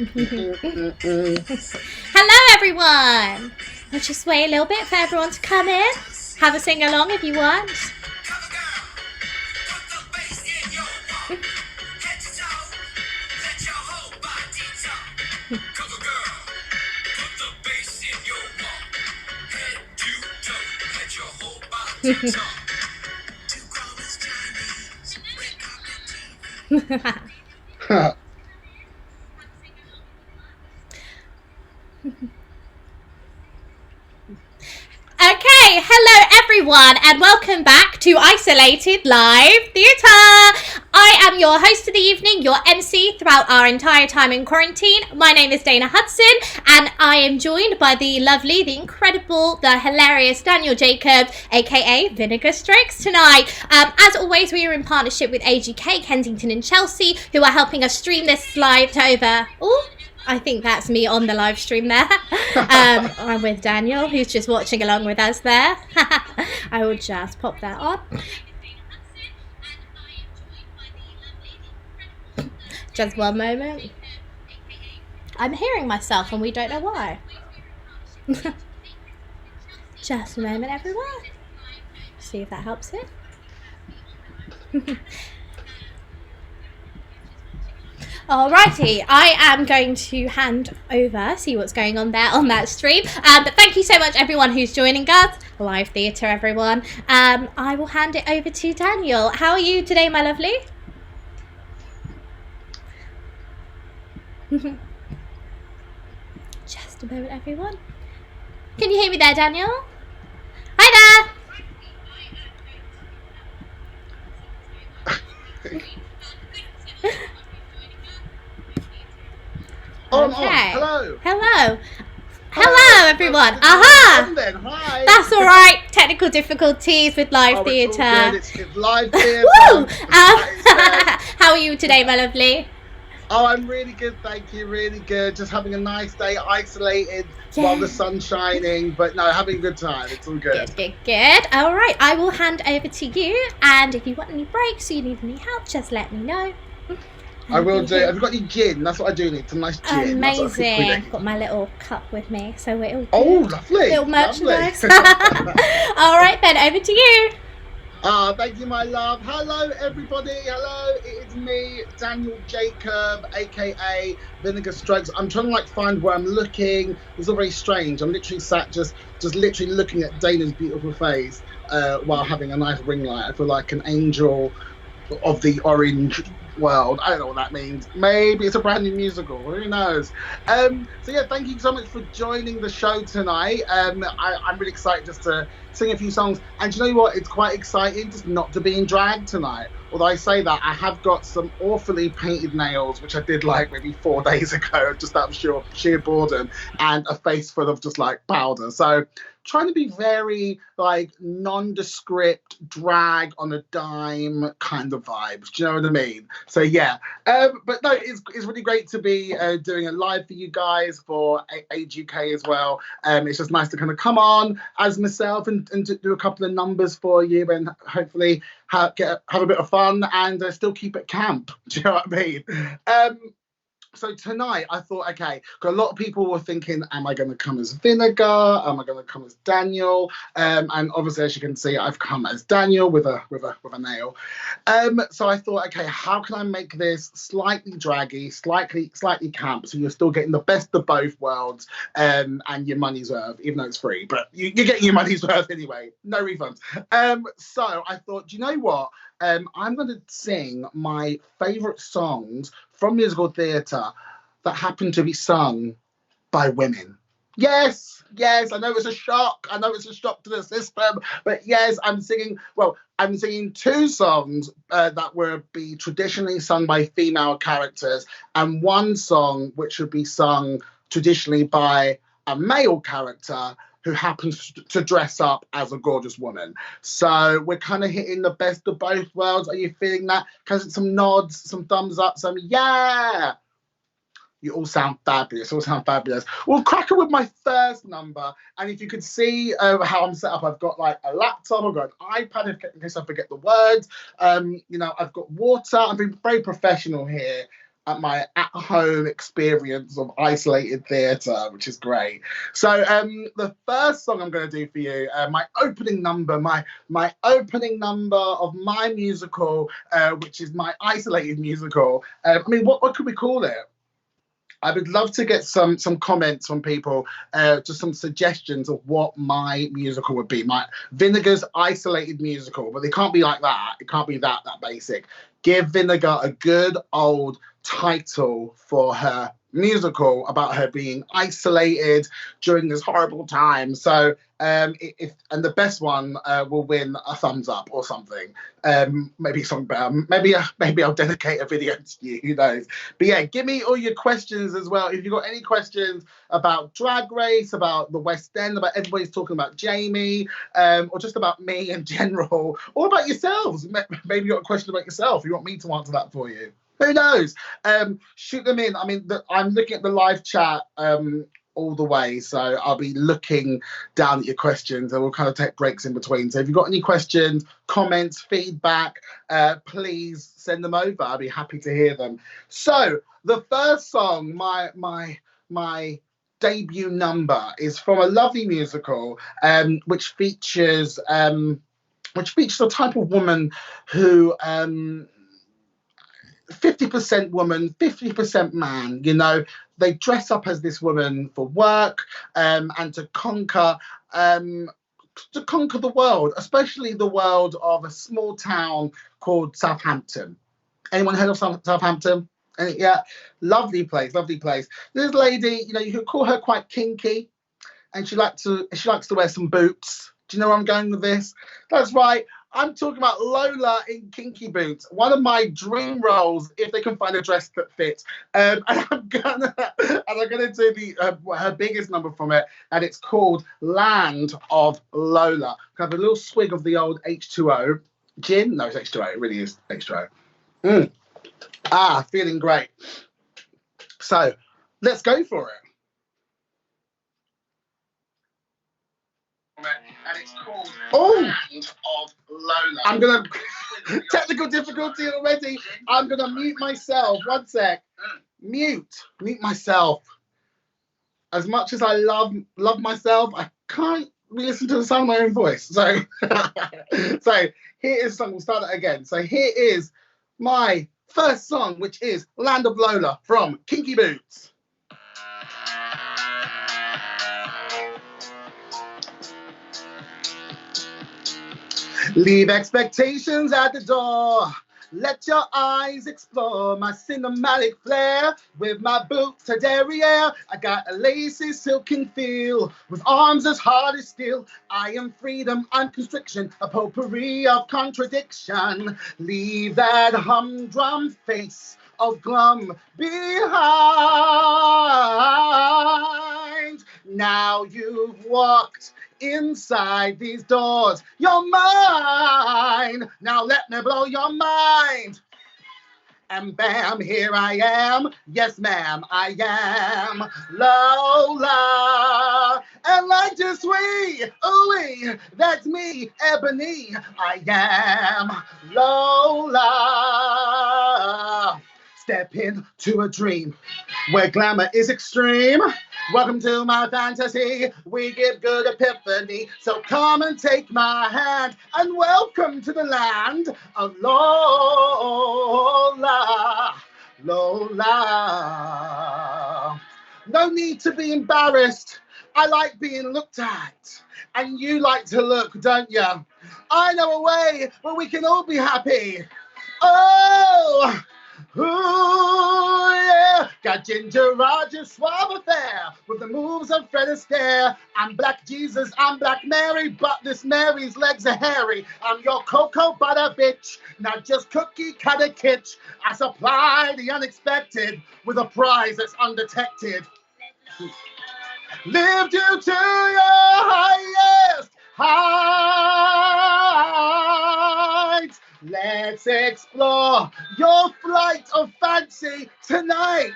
Hello, everyone. We'll just wait a little bit for everyone to come in. Have a sing along if you want. Okay, hello everyone and welcome back to Isolated Live Theatre. I am your host of the evening, your MC throughout our entire time in quarantine. My name is Dana Hudson and I am joined by the lovely, the incredible, the hilarious Daniel Jacobs, aka Vinegar Strokes tonight. As always, we are in partnership with AGK, Kensington and Chelsea, who are helping us stream this live over... Ooh, I think that's me on the live stream there. I'm with Daniel, who's just watching along with us there. I will just pop that on. Just one moment. I'm hearing myself and we don't know why. Just a moment, everyone. See if that helps it. Alrighty, I am going to hand over, see what's going on there on that stream. But thank you so much, everyone who's joining us. Live theatre, everyone. I will hand it over to Daniel. How are you today, my lovely? Just a moment, everyone. Can you hear me there, Daniel? Hi there! Okay. Hello. Hello, everyone. Aha! Hi. That's all right. Technical difficulties with live theatre. It's live theatre. Woo! How are you today, my lovely? Oh, I'm really good, thank you. Really good. Just having a nice day, isolated while the sun's shining. But no, having a good time. It's all good. Good. All right. I will hand over to you. And if you want any breaks or you need any help, just let me know. I will do. Have you got any gin? That's what I do need. Some nice gin. Amazing. Got my little cup with me, so we're all good. Oh, lovely. Little merchandise. All right, then, over to you. Thank you, my love. Hello, everybody. Hello, it is me, Daniel Jacob, aka Vinegar Strokes. I'm trying to find where I'm looking. It's all very strange. I'm literally sat just literally looking at Dana's beautiful face while having a nice ring light. I feel like an angel of the orange world. I don't know what that means. Maybe it's a brand new musical. Who knows? So yeah, thank you so much for joining the show tonight. I'm really excited just to sing a few songs. And you know what? It's quite exciting just not to be in drag tonight. Although I say that, I have got some awfully painted nails, which I did maybe 4 days ago, just out of sheer boredom, and a face full of just powder. So trying to be very nondescript, drag on a dime kind of vibes. Do you know what I mean? So yeah, but no, it's really great to be doing it live for you guys for AGK as well. It's just nice to kind of come on as myself and to do a couple of numbers for you and hopefully have a bit of fun and still keep it camp. Do you know what I mean? So tonight I thought, okay, because a lot of people were thinking, am I going to come as Vinegar? Am I going to come as Daniel? And obviously, as you can see, I've come as Daniel with a nail. So I thought, okay, how can I make this slightly draggy, slightly camp, so you're still getting the best of both worlds and your money's worth, even though it's free, but you're getting your money's worth anyway, no refunds. So I thought, do you know what? I'm going to sing my favourite songs from musical theatre that happen to be sung by women. Yes, I know it's a shock. I know it's a shock to the system, but yes, I'm singing 2 songs that will be traditionally sung by female characters, and 1 song which would be sung traditionally by a male character who happens to dress up as a gorgeous woman. So we're kind of hitting the best of both worlds. Are you feeling that? Some nods, some thumbs up, some yeah. You all sound fabulous. We'll crack on with my first number. And if you could see how I'm set up, I've got a laptop, I've got an iPad in case I forget the words. I've got water. I'm being very professional here. at my at-home experience of isolated theatre, which is great. So the first song I'm going to do for you, my opening number of my musical, which is my isolated musical. I mean, what could we call it? I would love to get some comments from people, just some suggestions of what my musical would be. My Vinegar's isolated musical, but they can't be like that. It can't be that basic. Give Vinegar a good old title for her musical about her being isolated during this horrible time. So if and the best one will win a thumbs up or something. Maybe something better. Maybe I'll dedicate a video to you. Who knows? But yeah, give me all your questions as well. If you've got any questions about Drag Race, about the West End, about everybody's talking about Jamie, or just about me in general, or about yourselves. Maybe you've got a question about yourself. You want me to answer that for you? Who knows? Shoot them in. I mean, I'm looking at the live chat all the way, so I'll be looking down at your questions, and we'll kind of take breaks in between. So if you've got any questions, comments, feedback, please send them over. I'll be happy to hear them. So the first song, my debut number, is from a lovely musical, which features a type of woman who 50% woman, 50% man. You know, they dress up as this woman for work, and to conquer the world, especially the world of a small town called Southampton. Anyone heard of Southampton? Yeah, lovely place. This lady, you know, you could call her quite kinky, and she likes to wear some boots. Do you know where I'm going with this? That's right. I'm talking about Lola in kinky boots. One of my dream roles, if they can find a dress that fits. And I'm gonna do her biggest number from it, and it's called Land of Lola. I have a little swig of the old H2O gin. No, it's H2O. It really is H2O. Feeling great. So let's go for it. And it's called Land of Lola. I'm gonna technical difficulty already. I'm gonna mute myself. One sec. Mute myself. As much as I love myself, I can't listen to the sound of my own voice. So here is something. We'll start it again. So here is my first song, which is Land of Lola from Kinky Boots. Leave expectations at the door. Let your eyes explore my cinematic flair. With my boots to derriere, I got a lacy silken feel. With arms as hard as steel, I am freedom, I'm constriction, a potpourri of contradiction. Leave that humdrum face of glum behind. Now you've walked inside these doors, you're mine. Now let me blow your mind. And bam, here I am. Yes, ma'am, I am Lola. And like to sweet, ooh, that's me, Ebony. I am Lola. Step into a dream where glamour is extreme. Welcome to my fantasy. We give good epiphany. So come and take my hand and welcome to the land of Lola. Lola. No need to be embarrassed. I like being looked at. And you like to look, don't you? I know a way where we can all be happy. Oh! Ooh, yeah, got Ginger Rogers' suave affair with the moves of Fred Astaire. I'm Black Jesus, I'm Black Mary, but this Mary's legs are hairy. I'm your cocoa butter bitch, not just cookie cutter kitsch. I supply the unexpected with a prize that's undetected. Lived you to your highest heights. Let's explore your flight of fancy tonight.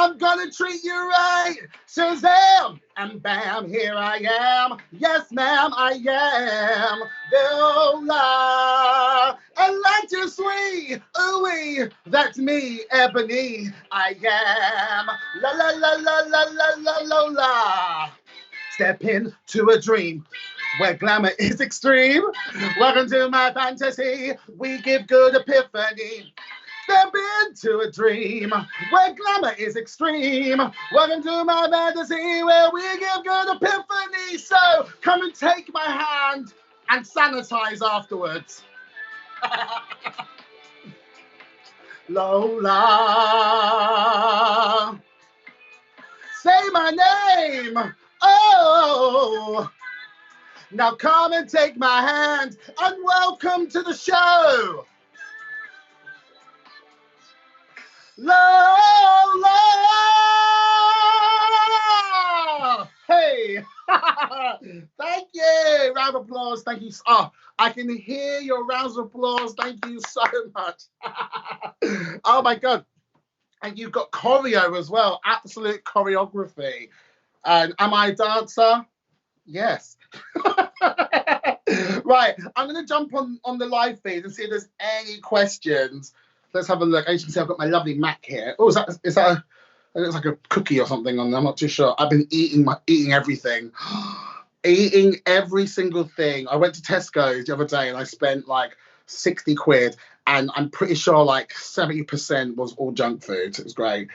I'm gonna treat you right. Shazam! And bam, here I am. Yes, ma'am, I am. Viola. And like you sweet, ooh, that's me, Ebony. I am. La la la la la la la la la. Step into a dream where glamour is extreme. Welcome to my fantasy. We give good epiphany. Step into a dream where glamour is extreme. Welcome to my fantasy where we give good epiphany. So come and take my hand and sanitize afterwards. Lola, say my name. Oh, now come and take my hand and welcome to the show. Lola! Hey! Thank you! Round of applause. Thank you. Oh, I can hear your rounds of applause. Thank you so much. Oh my God. And you've got choreo as well. Absolute choreography. And am I a dancer? Yes. Right. I'm going to jump on the live feed and see if there's any questions. Let's have a look. As you can see, I've got my lovely Mac here. Oh, is that it looks like a cookie or something on there. I'm not too sure. I've been eating everything. Eating every single thing. I went to Tesco's the other day and I spent like 60 quid. And I'm pretty sure like 70% was all junk food. It was great.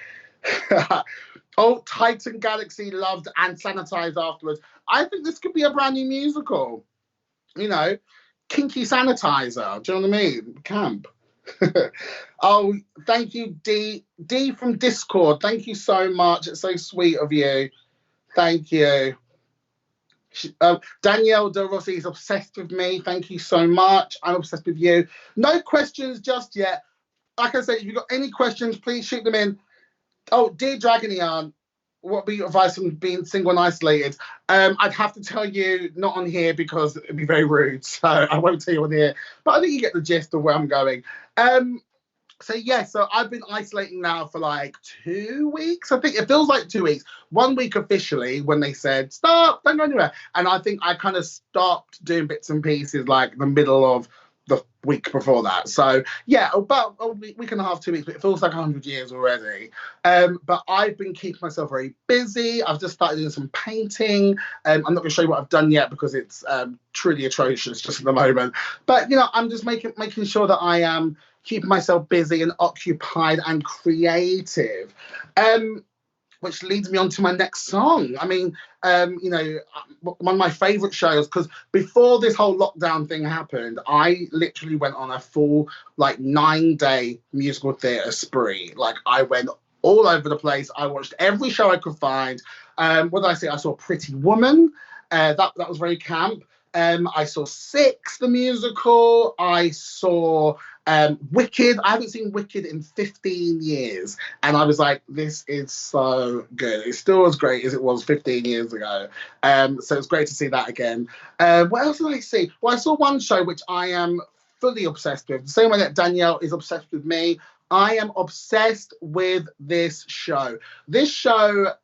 Oh, Titan Galaxy loved and sanitized afterwards. I think this could be a brand new musical. You know, kinky sanitizer. Do you know what I mean? Camp. Oh, thank you, D from Discord. Thank you so much. It's so sweet of you. Thank you. Danielle De Rossi is obsessed with me. Thank you so much. I'm obsessed with you. No questions just yet. Like I said, if you've got any questions, please shoot them in. Oh, dear Dragonian, what would be your advice on being single and isolated? I'd have to tell you not on here because it'd be very rude. So I won't tell you on here. But I think you get the gist of where I'm going. So I've been isolating now for like 2 weeks. I think it feels like 2 weeks. 1 week officially when they said, stop, don't go anywhere. And I think I kind of stopped doing bits and pieces like the middle of the week before that. So yeah, about a week and a half, 2 weeks, but it feels like 100 years already. But I've been keeping myself very busy. I've just started doing some painting. I'm not going to show you what I've done yet because it's truly atrocious just at the moment. But, you know, I'm just making sure that I am keeping myself busy and occupied and creative. Which leads me on to my next song. I mean, you know, one of my favorite shows, because before this whole lockdown thing happened, I literally went on a full, like, 9-day musical theatre spree. Like, I went all over the place. I watched every show I could find. What did I say? I saw Pretty Woman. That was very camp. I saw Six, the musical. I saw Wicked. I haven't seen Wicked in 15 years. And I was like, this is so good. It's still as great as it was 15 years ago. So it's great to see that again. What else did I see? Well, I saw one show which I am fully obsessed with. The same way that Danielle is obsessed with me. I am obsessed with this show. This show,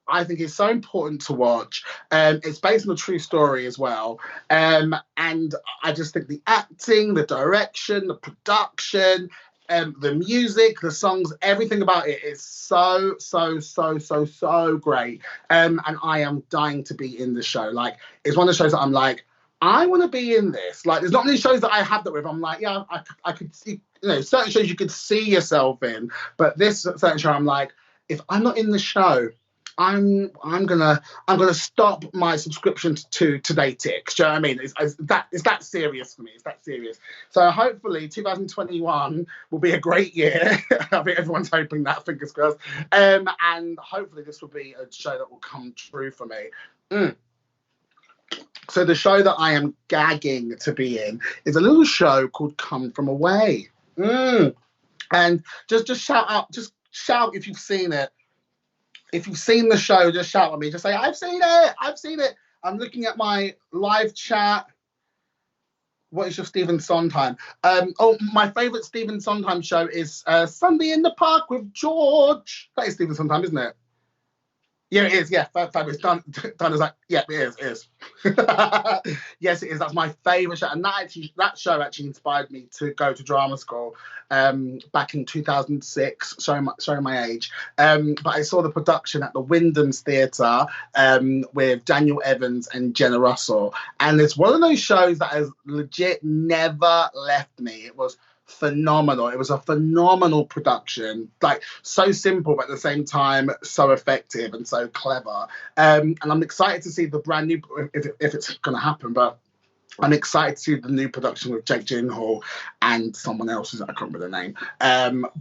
I think is so important to watch. It's based on a true story as well. And I just think the acting, the direction, the production, the music, the songs, everything about it is so great. And I am dying to be in the show. Like, it's one of the shows that I'm like, I want to be in this. Like, there's not many shows that I have that with. I'm like, yeah, I could see, you know, certain shows you could see yourself in. But this certain show, I'm like, if I'm not in the show, I'm gonna stop my subscription to Today Ticks. Do you know what I mean? It's that serious for me. It's that serious. So hopefully 2021 will be a great year. I think everyone's hoping that, fingers crossed. And hopefully this will be a show that will come true for me. So the show that I am gagging to be in is a little show called Come From Away. And just shout if you've seen it. If you've seen the show, just shout at me. Just say, I've seen it. I'm looking at my live chat. What is your Stephen Sondheim? My favourite Stephen Sondheim show is Sunday in the Park with George. That is Stephen Sondheim, isn't it? Yeah, it is. Yeah, fabulous. Done is like, yeah, it is. Yes, it is. That's my favourite show, and that show actually inspired me to go to drama school back in 2006. Showing my age. But I saw the production at the Wyndham's Theatre with Daniel Evans and Jenna Russell, and it's one of those shows that has legit never left me. It was phenomenal. It was a phenomenal production, like so simple but at the same time so effective and so clever. And I'm excited to see the brand new, if it's going to happen, but I'm excited to see the new production with Jake Gyllenhaal and someone else, I can't remember the name.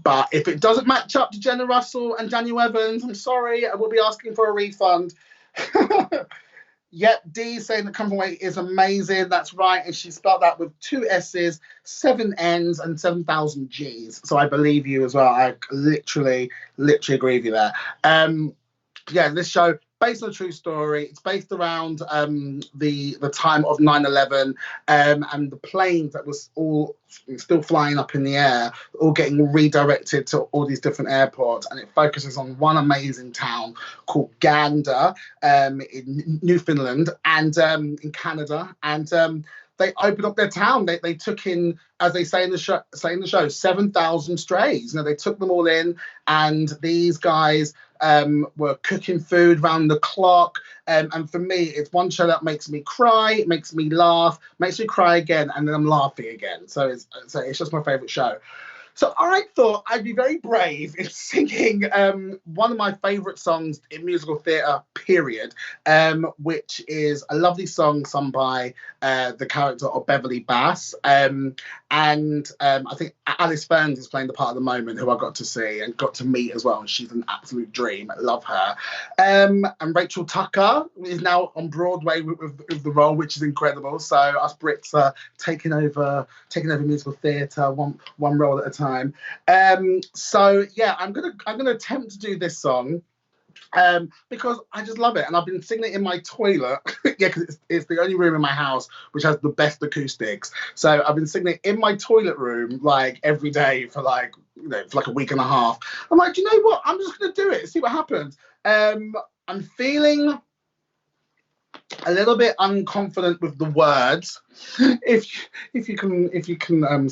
But if it doesn't match up to Jenna Russell and Daniel Evans, I'm sorry, I will be asking for a refund. Yep, Dee saying the Come Away is amazing. That's right. And she spelled that with 2 S's, 7 N's, and 7,000 G's. So I believe you as well. I literally agree with you there. Yeah, this show, based on a true story. It's based around the time of 9/11 and the planes that was all still flying up in the air, all getting redirected to all these different airports. And it focuses on one amazing town called Gander in Newfoundland and in Canada. And they opened up their town. They took in, as they say in the show, 7,000 strays. You know, they took them all in, and these guys were cooking food round the clock. And for me, it's one show that makes me cry, it makes me laugh, makes me cry again, and then I'm laughing again. So it's just my favourite show. So I thought I'd be very brave in singing one of my favourite songs in musical theatre, period, which is a lovely song sung by the character of Beverly Bass. And I think Alice Ferns is playing the part at the moment, who I got to see and got to meet as well. And she's an absolute dream. I love her. And Rachel Tucker is now on Broadway with the role, which is incredible. So us Brits are taking over musical theatre one role at a time. So yeah, I'm gonna attempt to do this song because I just love it, and I've been singing it in my toilet. Yeah, because it's the only room in my house which has the best acoustics. So I've been singing it in my toilet room like every day for like a week and a half. I'm like, do you know what? I'm just gonna do it, see what happens. I'm feeling a little bit unconfident with the words. If you can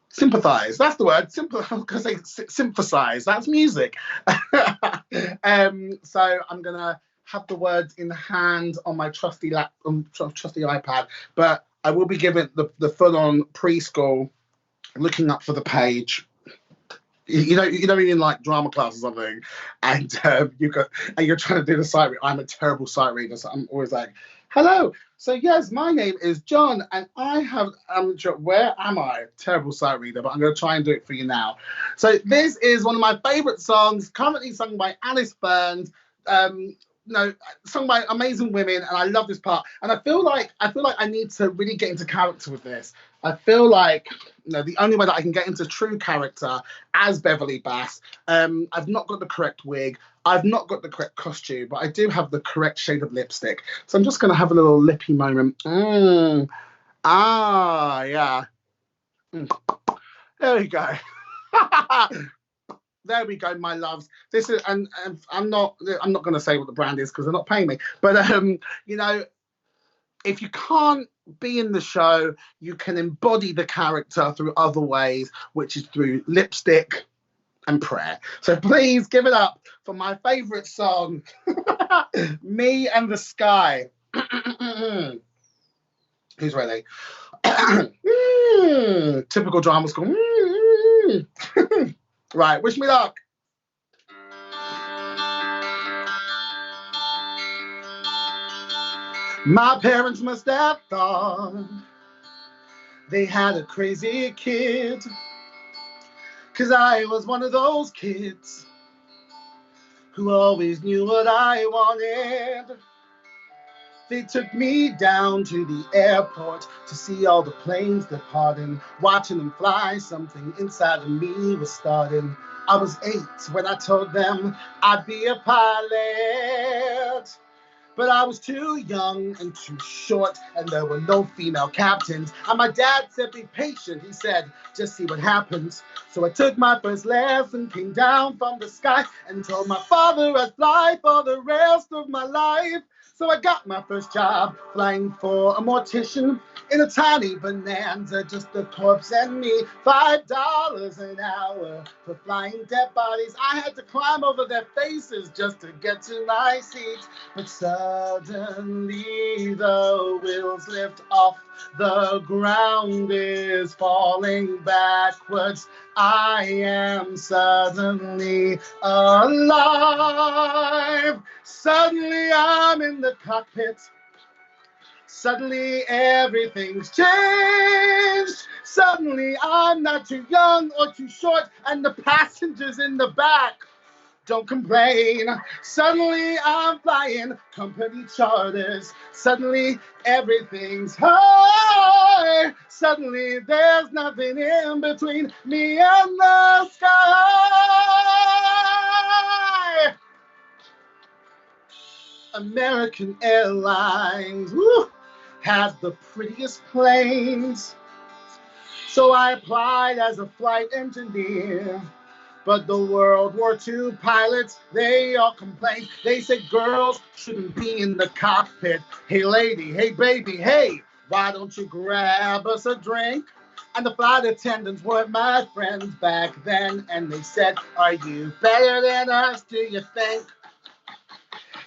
sympathize. That's the word. Sympathize. That's music. So I'm gonna have the words in hand on my trusty iPad, but I will be giving the full-on preschool looking up for the page. You know, in like drama class or something, and you're trying to do the sight read. I'm a terrible sight reader, so I'm always like, "Hello." So yes, my name is John, and I have where am I? Terrible sight reader, but I'm going to try and do it for you now. So this is one of my favourite songs, currently sung by Alice Ferns. Sung by amazing women, and I love this part. And I feel like I need to really get into character with this. I feel like the only way that I can get into true character as Beverly Bass, I've not got the correct wig, I've not got the correct costume, but I do have the correct shade of lipstick. So I'm just going to have a little lippy moment. Yeah. There we go. There we go, my loves. This is, and I'm not going to say what the brand is because they're not paying me. But if you can't be in the show, you can embody the character through other ways, which is through lipstick and prayer. So please give it up for my favourite song, "Me and the Sky." Who's ready? Typical drama school. Right, wish me luck. My parents must have thought they had a crazy kid, 'cause I was one of those kids who always knew what I wanted. They took me down to the airport to see all the planes departing. Watching them fly, something inside of me was starting. I was 8 when I told them I'd be a pilot. But I was too young and too short, and there were no female captains. And my dad said, be patient. He said, just see what happens. So I took my first lesson, came down from the sky, and told my father I'd fly for the rest of my life. So I got my first job flying for a mortician in a tiny bonanza, just a corpse and me. $5 an hour for flying dead bodies. I had to climb over their faces just to get to my seat. But suddenly the wheels lift off, the ground is falling backwards. I am suddenly alive. Suddenly I'm in the cockpit. Suddenly everything's changed. Suddenly I'm not too young or too short, and the passengers in the back don't complain. Suddenly I'm flying company charters. Suddenly everything's high. Suddenly there's nothing in between me and the sky. American Airlines has the prettiest planes. So I applied as a flight engineer. But the World War II pilots, they all complained. They said girls shouldn't be in the cockpit. Hey lady, hey baby, hey, why don't you grab us a drink? And the flight attendants weren't my friends back then. And they said, are you better than us, do you think?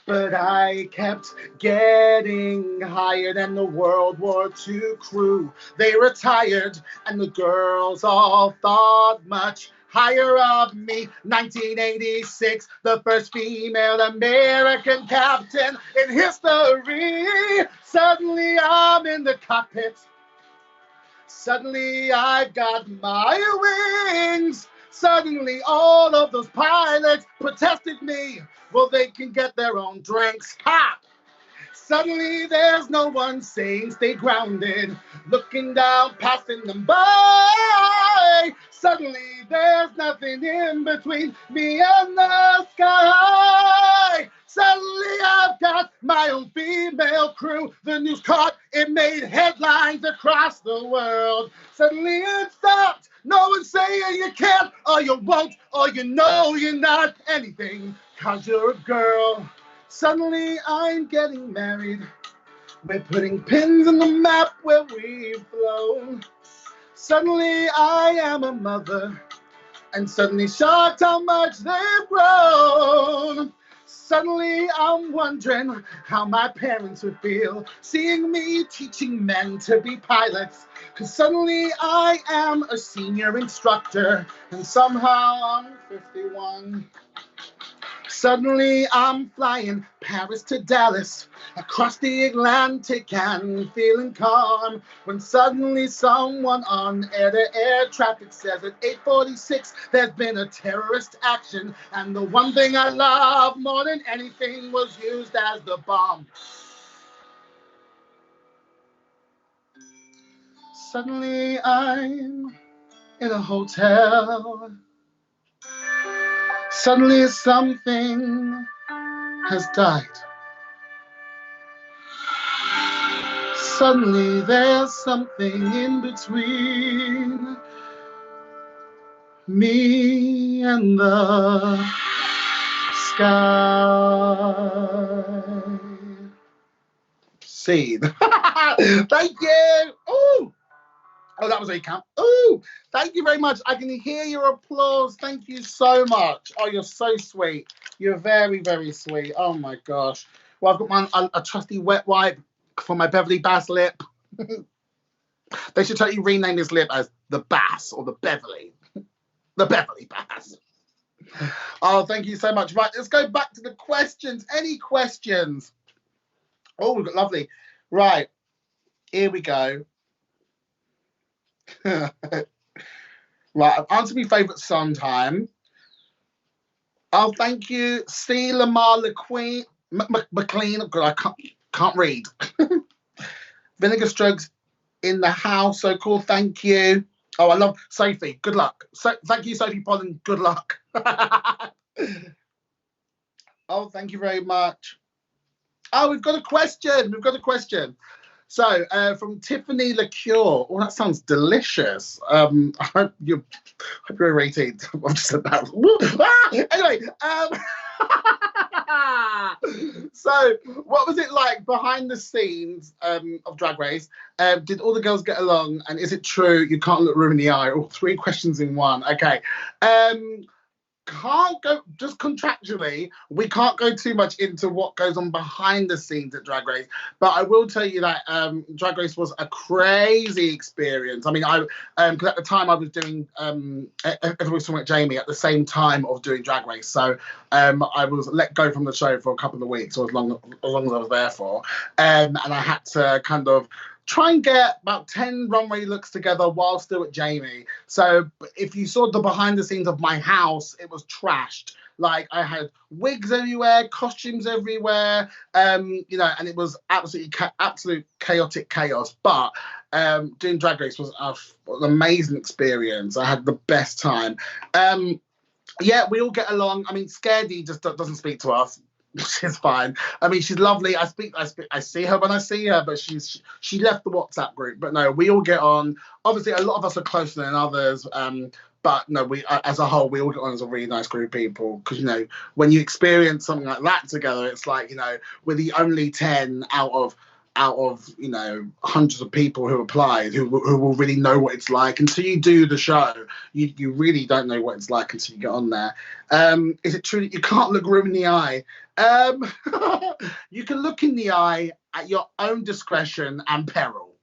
But I kept getting higher than the World War II crew. They retired, and the girls all thought much higher of me. 1986, the first female American captain in history. Suddenly I'm in the cockpit. Suddenly I've got my wings. Suddenly all of those pilots protested me. Well, they can get their own drinks. Ha! Suddenly there's no one saying stay grounded. Looking down, passing them by. Suddenly there's nothing in between me and the sky. Suddenly I've got my own female crew. The news caught, it made headlines across the world. Suddenly it stopped. No one's saying you can't, or you won't, or you know you're not anything, 'cause you're a girl. Suddenly I'm getting married. We're putting pins in the map where we've flown. Suddenly I am a mother, and suddenly shocked how much they've grown. Suddenly I'm wondering how my parents would feel seeing me teaching men to be pilots. 'Cause suddenly I am a senior instructor, and somehow I'm 51. Suddenly I'm flying Paris to Dallas, across the Atlantic and feeling calm, when suddenly someone on air traffic says at 8:46 there's been a terrorist action, and the one thing I love more than anything was used as the bomb. Suddenly I'm in a hotel. Suddenly something has died. Suddenly there's something in between me and the sky. Scene. Thank you. Ooh. Oh, that was a camp. Ooh, thank you very much. I can hear your applause. Thank you so much. Oh, you're so sweet. You're very, very sweet. Oh my gosh. Well, I've got a trusty wet wipe for my Beverly Bass lip. They should totally rename this lip as the Bass or the Beverly. The Beverly Bass. Oh, thank you so much. Right, let's go back to the questions. Any questions? Oh, we've got lovely. Right, here we go. Right, answer me favourite song time. Oh, thank you, C. Lamar McLean. Oh, God, I can't read. Vinegar Strokes in the house. So cool. Thank you. Oh, I love Sophie. Good luck. So, thank you, Sophie Pollen. Good luck. Oh, thank you very much. Oh, we've got a question. We've got a question. So, from Tiffany Liqueur. Oh, that sounds delicious. I hope you're over 18. I've just said that. Anyway, so what was it like behind the scenes of Drag Race? Did all the girls get along? And is it true you can't look room in the eye? Oh, three questions in one. Okay. Can't go, just contractually, we can't go too much into what goes on behind the scenes at Drag Race, but I will tell you that Drag Race was a crazy experience. I mean, because at the time I was doing everyone was talking about Jamie at the same time of doing Drag Race, so I was let go from the show for a couple of weeks, or as long as I was there for, and I had to kind of try and get about 10 runway looks together while still at Jamie. So if you saw the behind the scenes of my house, it was trashed. Like, I had wigs everywhere, costumes everywhere, and it was absolute chaotic chaos. But doing Drag Race was an amazing experience. I had the best time. Yeah, we all get along. I mean, Scaredy just doesn't speak to us, which is fine. I mean, she's lovely. I see her when I see her, but she left the WhatsApp group. But no, we all get on. Obviously, a lot of us are closer than others. But no, we as a whole, we all get on as a really nice group of people. Because when you experience something like that together, it's like we're the only 10 out of hundreds of people who applied who will really know what it's like. Until you do the show, you really don't know what it's like until you get on there. Is it true that you can't look room in the eye? You can look in the eye at your own discretion and peril.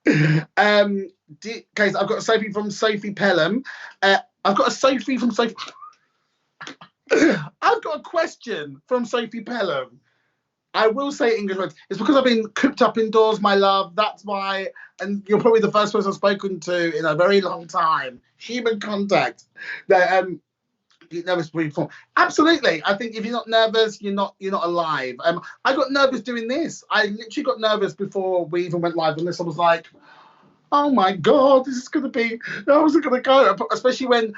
Okay, so I've got a Sophie from Sophie Pelham. I've got a question from Sophie Pelham. I will say English words. It's because I've been cooped up indoors, my love. That's why. And you're probably the first person I've spoken to in a very long time. Human contact. Get nervous before you perform. Absolutely. I think if you're not nervous, you're not alive. I got nervous doing this. I literally got nervous before we even went live on this. I was like, oh my God, this is gonna be. I wasn't gonna go, especially when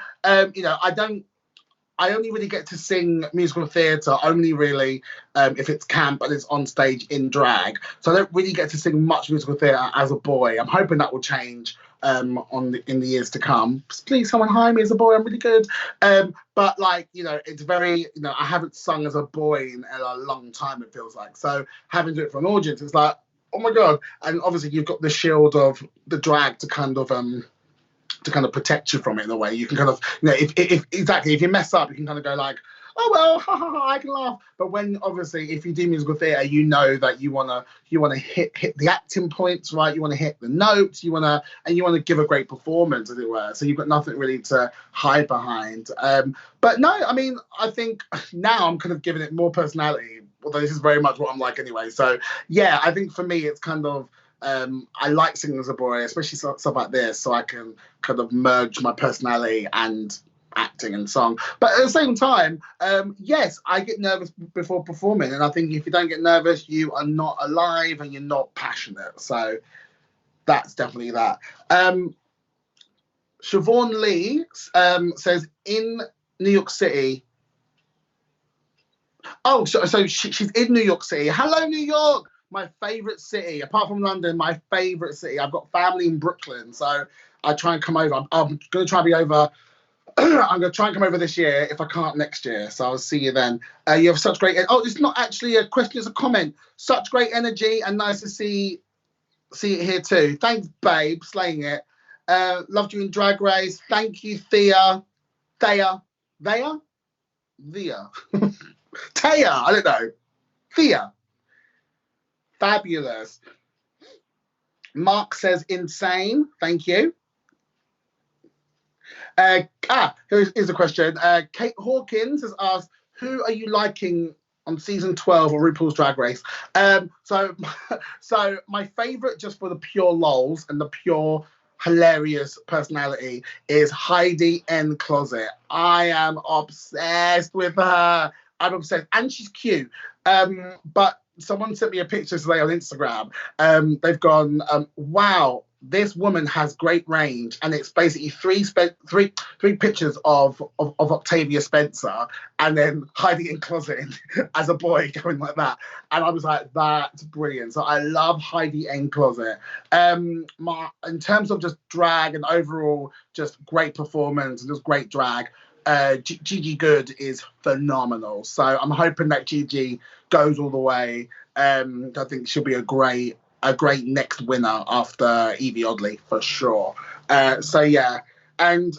I only really get to sing musical theatre only really if it's camp and it's on stage in drag. So I don't really get to sing much musical theatre as a boy. I'm hoping that will change in the years to come. Please someone hire me as a boy. I'm really good. But it's very, I haven't sung as a boy in a long time, it feels like. So having to do it for an audience, it's like, oh my God. And obviously you've got the shield of the drag to kind of protect you from it in a way. You can kind of, if you mess up, you can kind of go like, oh well, ha, ha, ha, I can laugh. But when obviously, if you do musical theatre, you know that you wanna hit the acting points, right? You wanna hit the notes, you wanna give a great performance, as it were. So you've got nothing really to hide behind. But no, I mean, I think now I'm kind of giving it more personality, although this is very much what I'm like anyway. So yeah, I think for me, it's kind of. I like singing as a boy, especially stuff like this, so I can kind of merge my personality and acting and song. But at the same time, yes, I get nervous before performing, and I think if you don't get nervous, you are not alive and you're not passionate. So that's definitely that. Siobhan Lee says in New York City. Oh, so she's in New York City. Hello, New York. My favourite city, apart from London, my favourite city. I've got family in Brooklyn, so I try and come over. I'm going to try and be over. I'm going to try and come over this year, if I can't next year. So I'll see you then. You have such great... it's not actually a question, it's a comment. Such great energy and nice to see it here too. Thanks, babe, slaying it. Loved you in Drag Race. Thank you, Thea. Taya, I don't know. Thea. Fabulous. Mark says insane. Thank you. Here's a question. Kate Hawkins has asked, who are you liking on season 12 of RuPaul's Drag Race? So my favourite, just for the pure lols and the pure hilarious personality, is Heidi N. Closet. I am obsessed with her. I'm obsessed. And she's cute. But someone sent me a picture today on Instagram. They've gone, wow, this woman has great range, and it's basically three pictures of Octavia Spencer, and then hiding in closet as a boy going like that. And I was like, that's brilliant. So I love Heidi in closet. In terms of just drag and overall just great performance and just great drag, Gigi Good is phenomenal. So I'm hoping that Gigi goes all the way. I think she'll be a great next winner after Evie Oddly for sure. So yeah, and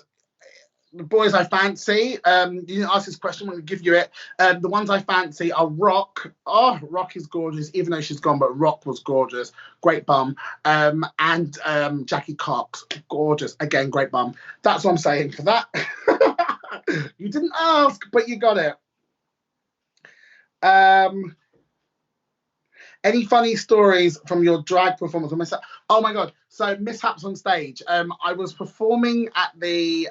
the boys I fancy, you didn't ask this question, I'm going to give you it. The ones I fancy are Rock. Oh, Rock is gorgeous, even though she's gone, but Rock was gorgeous. Great bum. And Jackie Cox, gorgeous. Again, great bum. That's what I'm saying for that. You didn't ask, but you got it. Any funny stories from your drag performance? Oh my god! So mishaps on stage. I was performing at the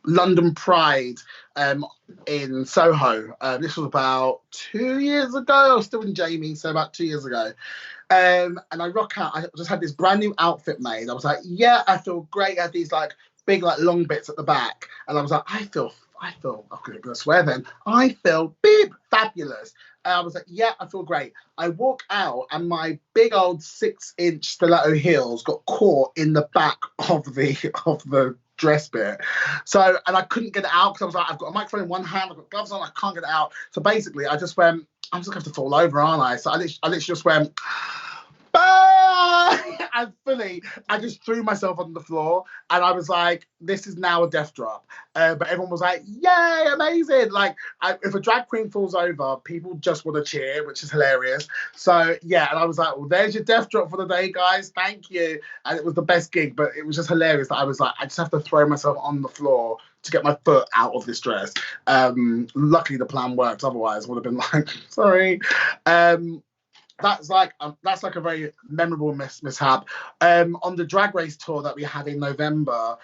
London Pride in Soho. This was about 2 years ago. I was still in Jamie, so about 2 years ago. And I rock out. I just had this brand new outfit made. I was like, yeah, I feel great. I had these like big like long bits at the back, and I was like, I feel, I'm gonna swear then. I feel fabulous. I was like, yeah, I feel great. I walk out and my big old 6-inch stiletto heels got caught in the back of the dress bit. So, and I couldn't get it out because I was like, I've got a microphone in one hand, I've got gloves on, I can't get it out. So basically, I just went, I'm just going to have to fall over, aren't I? So I literally just went, and fully, I just threw myself on the floor, and I was like, "This is now a death drop." But everyone was like, "Yay, amazing!" Like, if a drag queen falls over, people just want to cheer, which is hilarious. So yeah, and I was like, "Well, there's your death drop for the day, guys. Thank you." And it was the best gig, but it was just hilarious that I was like, I just have to throw myself on the floor to get my foot out of this dress. Luckily, the plan worked. Otherwise, I would have been like, "Sorry." That's like a very memorable mishap. On the drag race tour that we had in November,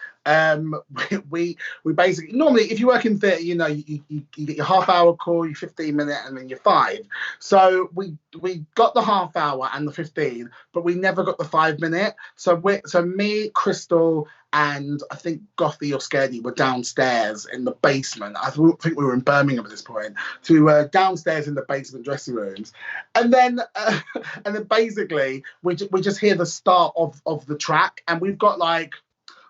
we basically, normally if you work in theatre, you know, you get your half-hour call, your 15-minute, and then your 5. So we got the half-hour and the 15, but we never got the 5-minute. So me, Crystal, and I think Gothy or Scaredy were downstairs in the basement. I think we were in Birmingham at this point. So we were downstairs in the basement dressing rooms. And then basically we just hear the start of the track. And we've got like,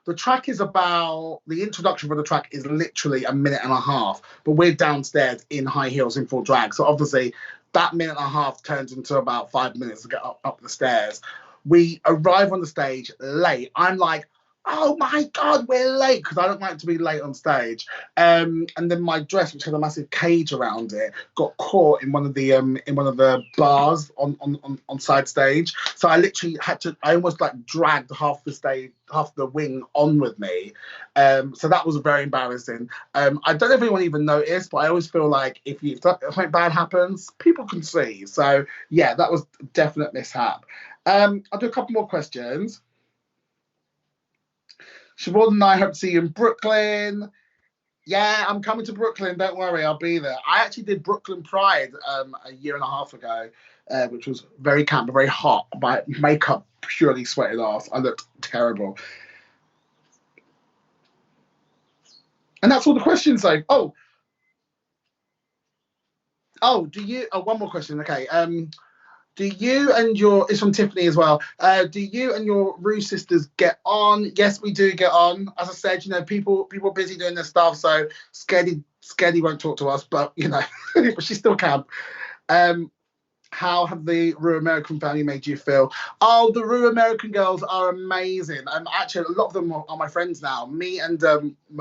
the track is about, the introduction for the track is literally a minute and a half. But we're downstairs in high heels in full drag. So obviously that minute and a half turns into about 5 minutes to get up the stairs. We arrive on the stage late. I'm like, oh my god, we're late, because I don't like to be late on stage. And then my dress, which had a massive cage around it, got caught in one of the bars on side stage. So I literally I almost like dragged half the wing on with me. So that was very embarrassing. I don't know if anyone even noticed, but I always feel like if something bad happens, people can see. So yeah, that was a definite mishap. I'll do a couple more questions. Siobhan and I hope to see you in Brooklyn. Yeah, I'm coming to Brooklyn. Don't worry, I'll be there. I actually did Brooklyn Pride a year and a half ago, which was very camp, very hot. My makeup purely sweated off. I looked terrible. And that's all the questions, though. Do you? Oh, one more question. Okay. Do you and your, it's from Tiffany as well, do you and your Rue sisters get on? Yes, we do get on. As I said, you know, people are busy doing their stuff, so Scaredy won't talk to us, but, you know, but she still can. How have the Rue American family made you feel? Oh, the Rue American girls are amazing. Actually, a lot of them are my friends now. Me and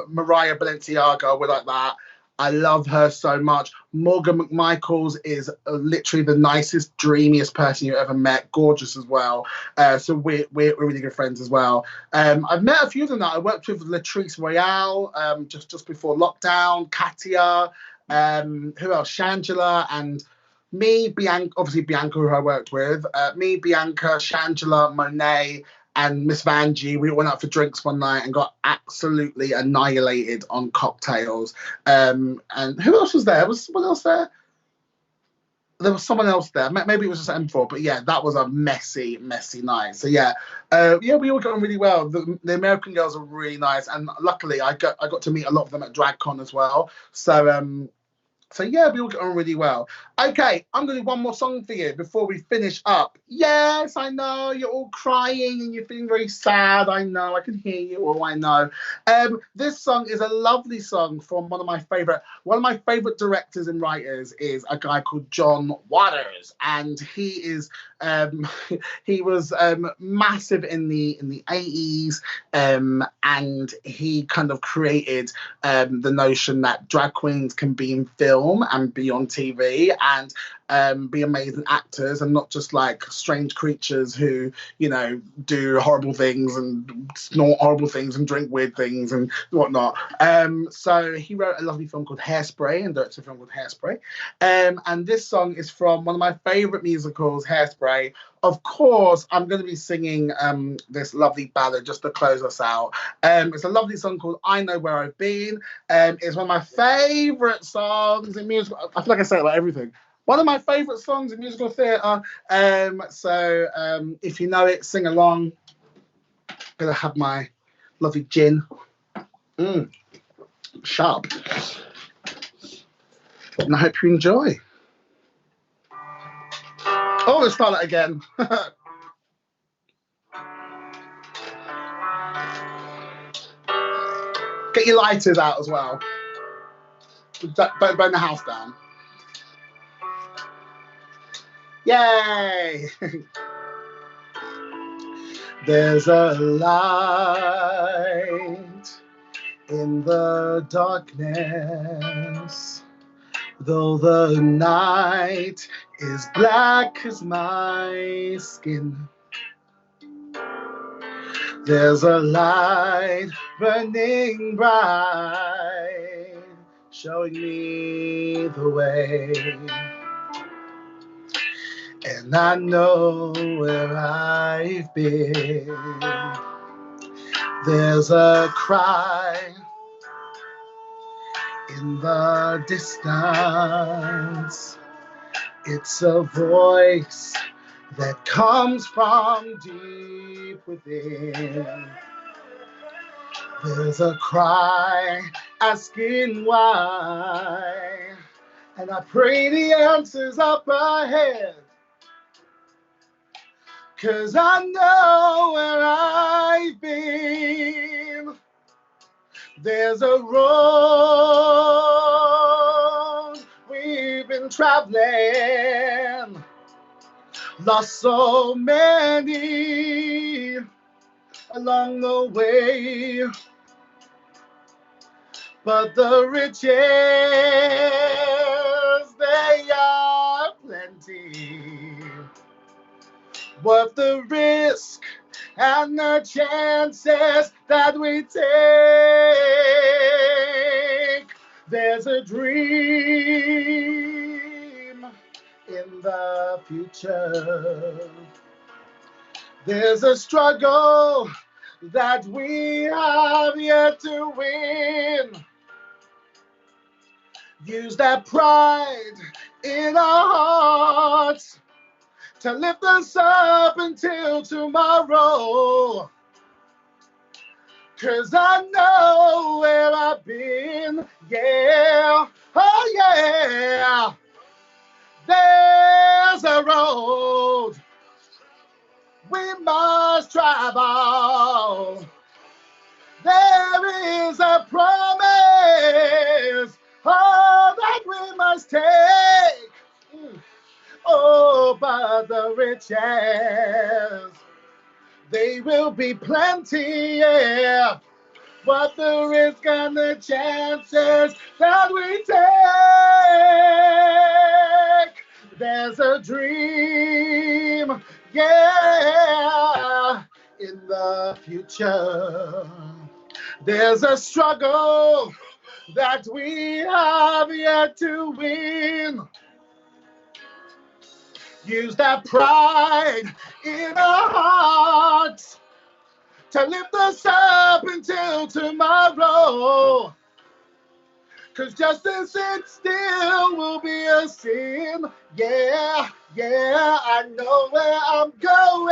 Mariah Balenciaga, we're like that. I love her so much. Morgan McMichaels is literally the nicest, dreamiest person you ever met. Gorgeous as well. So we're really good friends as well. I've met a few of them now. I worked with Latrice Royale just before lockdown. Katia, who else? Shangela, and me, Bianca, obviously Bianca, who I worked with. Me, Bianca, Shangela, Monet, and Miss Vanjie, we went out for drinks one night and got absolutely annihilated on cocktails. And who else was there? What else there? there was someone else there. Maybe it was just M4, but yeah, that was a messy, messy night. So yeah, yeah, we all got on really well. The American girls are really nice, and luckily I got to meet a lot of them at DragCon as well. So yeah, we all get on really well. Okay, I'm gonna do one more song for you before we finish up. Yes, I know you're all crying and you're feeling very sad. I know, I can hear you. Oh, I know. This song is a lovely song from one of my favorite directors and writers is a guy called John Waters, and he was massive in the 80s, and he kind of created the notion that drag queens can be in film and be on TV and be amazing actors and not just like strange creatures who, you know, do horrible things and snort horrible things and drink weird things and whatnot. So he wrote a lovely film called Hairspray and directed a film called Hairspray. And this song is from one of my favorite musicals, Hairspray. Of course, I'm going to be singing this lovely ballad just to close us out. It's a lovely song called I Know Where I've Been. It's one of my favorite songs in musical. I feel like I say it about everything. One of my favorite songs in musical theatre. So if you know it, sing along. I'm going to have my lovely gin. Sharp. And I hope you enjoy. Oh, let's start it again. Get your lighters out as well. Don't burn the house down. Yay! There's a light in the darkness, though the night is black as my skin. There's a light burning bright, showing me the way. And I know where I've been. There's a cry in the distance. It's a voice that comes from deep within. There's a cry asking why, and I pray the answer's up ahead. 'Cause I know where I've been. There's a road we've been traveling, lost so many along the way, but the riches, they are plenty, worth the risk and the chances that we take. There's a dream in the future. There's a struggle that we have yet to win. Use that pride in our hearts to lift us up until tomorrow. 'Cause I know where I've been, yeah, oh yeah. There's a road we must travel. There is a promise, oh, that we must take. Oh, but the riches, they will be plenty, yeah. But the risk and the chances that we take. There's a dream, yeah, in the future. There's a struggle that we have yet to win. Use that pride in our hearts to lift us up until tomorrow. 'Cause just to sit still will be a sin. Yeah, yeah, I know where I'm going.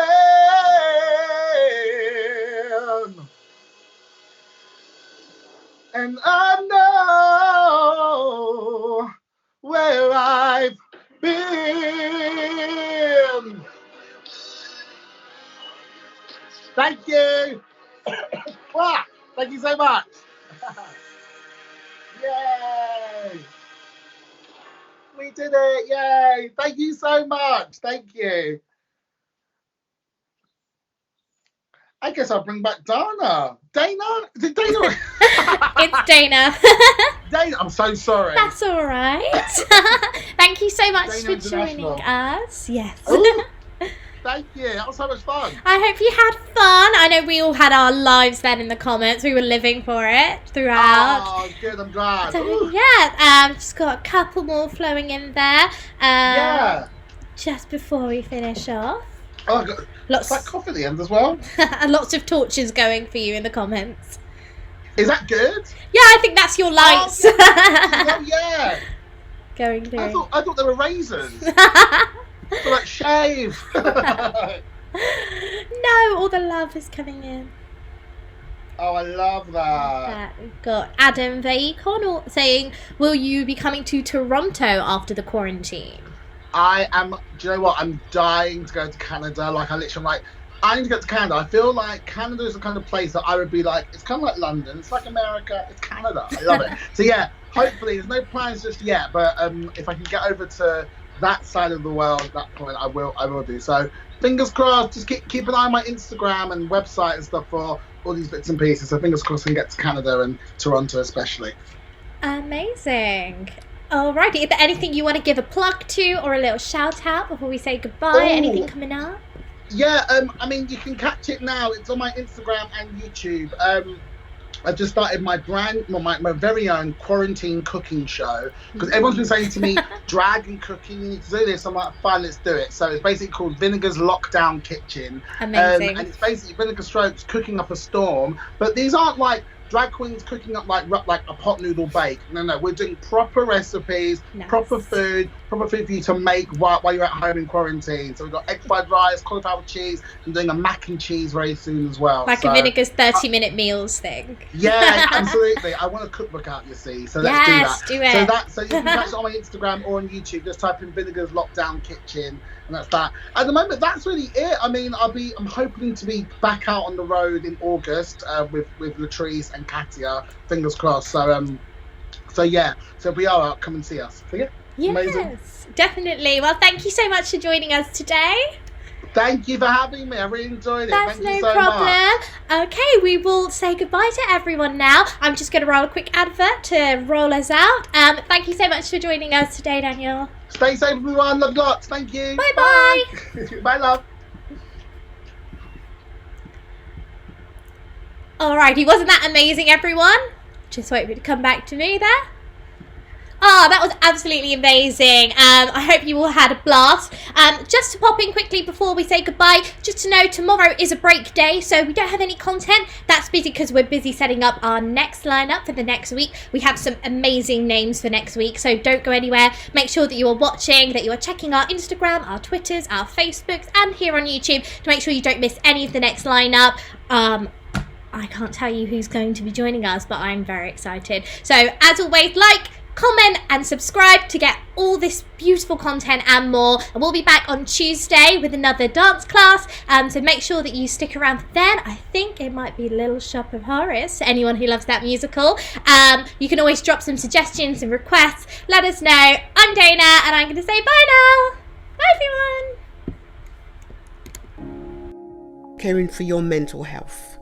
And I know where I've been. Thank you. Wow, thank you so much. Yay. We did it. Yay. Thank you so much. Thank you. I guess I'll bring back Dana. Dana? Is it Dana? It's Dana. Dana, I'm so sorry. That's all right. Thank you so much Dana for joining us. Yes. Ooh, thank you. That was so much fun. I hope you had fun. I know we all had our lives then in the comments. We were living for it throughout. Oh, good. I'm glad. So, yeah, just got a couple more flowing in there. Yeah. Just before we finish off. Oh, I got Lots like coffee at the end as well. and lots of torches going for you in the comments. Is that good? Yeah, I think that's your lights. Oh, yeah. Going through. I thought they were raisins. They're like shave. No, all the love is coming in. Oh, I love that. We've got Adam Veikon saying, will you be coming to Toronto after the quarantine? I am, do you know what? I'm dying to go to Canada. Like, I need to get to Canada. I feel like Canada is the kind of place that I would be like, it's kind of like London. It's like America. It's Canada. I love it. So, yeah, hopefully, there's no plans just yet. But if I can get over to that side of the world at that point, I will do. So, fingers crossed. Just keep an eye on my Instagram and website and stuff for all these bits and pieces. So, fingers crossed I can get to Canada and Toronto especially. Amazing. Alrighty, is there anything you want to give a plug to or a little shout out before we say goodbye? Anything coming up? Yeah, I mean, you can catch it now. It's on my Instagram and YouTube. I've just started my very own quarantine cooking show because everyone's been saying to me, drag and cooking, you need to do this. I'm like, fine, let's do it. So it's basically called Vinegar's Lockdown Kitchen. Amazing. And it's basically Vinegar Strokes cooking up a storm. But these aren't like drag queens cooking up like a pot noodle bake. No, we're doing proper recipes, nice. proper food for you to make while you're at home in quarantine. So we've got egg fried rice, cauliflower cheese. I'm doing a mac and cheese very soon as well. Like a Vinegar's 30-minute meals thing. Yeah, absolutely. I want a cookbook out, you see. So let's do that. Do it. So you can catch it on my Instagram or on YouTube. Just type in Vinegar's Lockdown Kitchen. And that's that. At the moment, that's really it. I mean, I'm hoping to be back out on the road in August with Latrice and Katia. Fingers crossed. So yeah. So if we are out, come and see us. So yeah. Yes, amazing. Definitely. Well, thank you so much for joining us today. Thank you for having me. I really enjoyed it. That's Thank you no so problem. much. Okay, we will say goodbye to everyone now. I'm just going to roll a quick advert to roll us out. Thank you so much for joining us today, Daniel. Stay safe, everyone. Love lots. Thank you. Bye-bye. Bye, love. Alrighty, wasn't that amazing, everyone? Just wait for it to come back to me there. Oh, that was absolutely amazing. I hope you all had a blast. Just to pop in quickly before we say goodbye, just to know tomorrow is a break day, so we don't have any content. That's busy because we're busy setting up our next lineup for the next week. We have some amazing names for next week, so don't go anywhere. Make sure that you are watching, that you are checking our Instagram, our Twitters, our Facebooks, and here on YouTube to make sure you don't miss any of the next lineup. I can't tell you who's going to be joining us, but I'm very excited. So, as always, like, comment and subscribe to get all this beautiful content and more. And we'll be back on Tuesday with another dance class. So make sure that you stick around for then. I think it might be Little Shop of Horrors to anyone who loves that musical. You can always drop some suggestions and requests. Let us know. I'm Dana and I'm going to say bye now. Bye everyone. Caring for your mental health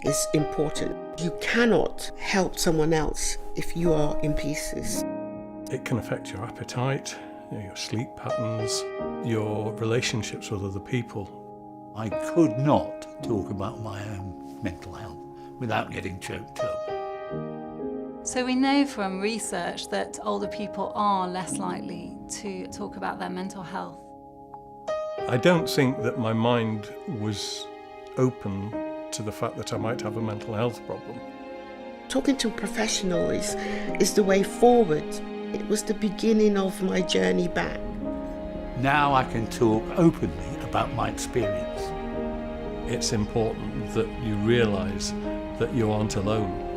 is important. You cannot help someone else if you are in pieces. It can affect your appetite, your sleep patterns, your relationships with other people. I could not talk about my own mental health without getting choked up. So we know from research that older people are less likely to talk about their mental health. I don't think that my mind was open to the fact that I might have a mental health problem. talking to a professional is the way forward. It was the beginning of my journey back. Now I can talk openly about my experience. It's important that you realise that you aren't alone.